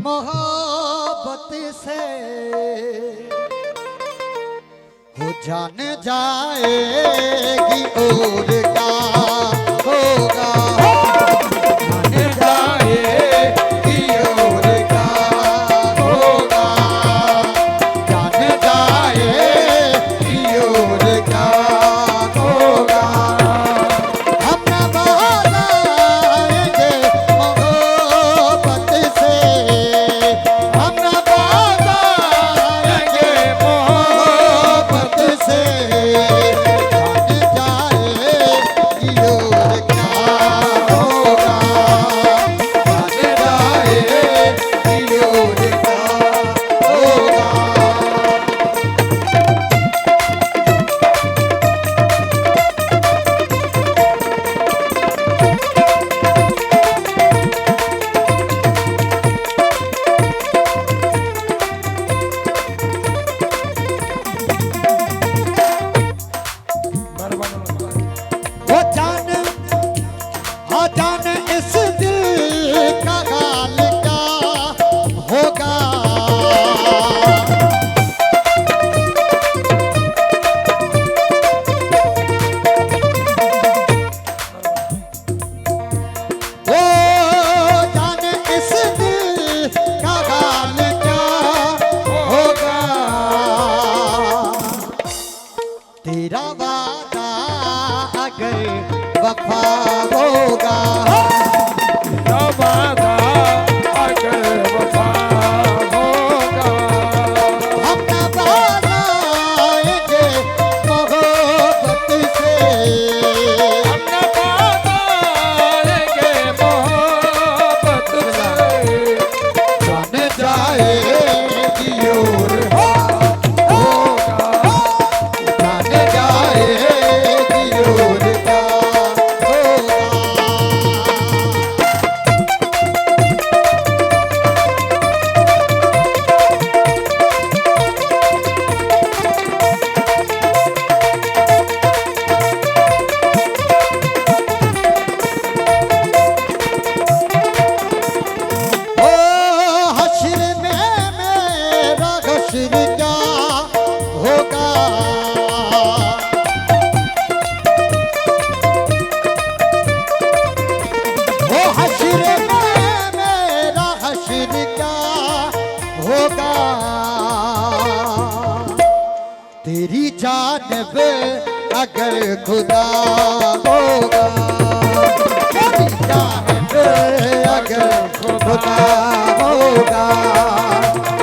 मोहब्बत से हो जान जाएगी और क्या होगा, जान जाएगी और क्या होगा, जान जाएगी और क्या होगा। हम न बदलाएंगे मोहब्बत से, हम न बदलाएंगे मोहब्बत से, जान जाएगी और क्या होगा, जान जाएगी और क्या होगा। वो जान, हाँ जान इस दिल का हाल क्या होगा, वो जान इस दिल का हाल क्या होगा। तेरा वादा अगर वफा होगा, वादा अगर वफा होगा, हम न बदलाएंगे मोहब्बत से, हम न बदलेंगे मोहब्बत से, जान जाएगी और होगा, जान जाएगी और क्या होगा। ओ हश्र में मेरा हश्र क्या होगा, ओ हश्र में मेरा हश्र क्या होगा। तेरी जानिब अगर खुदा होगा, तेरी जानिब अगर खुदा होगा,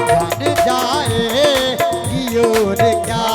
जान जाएगी और क्या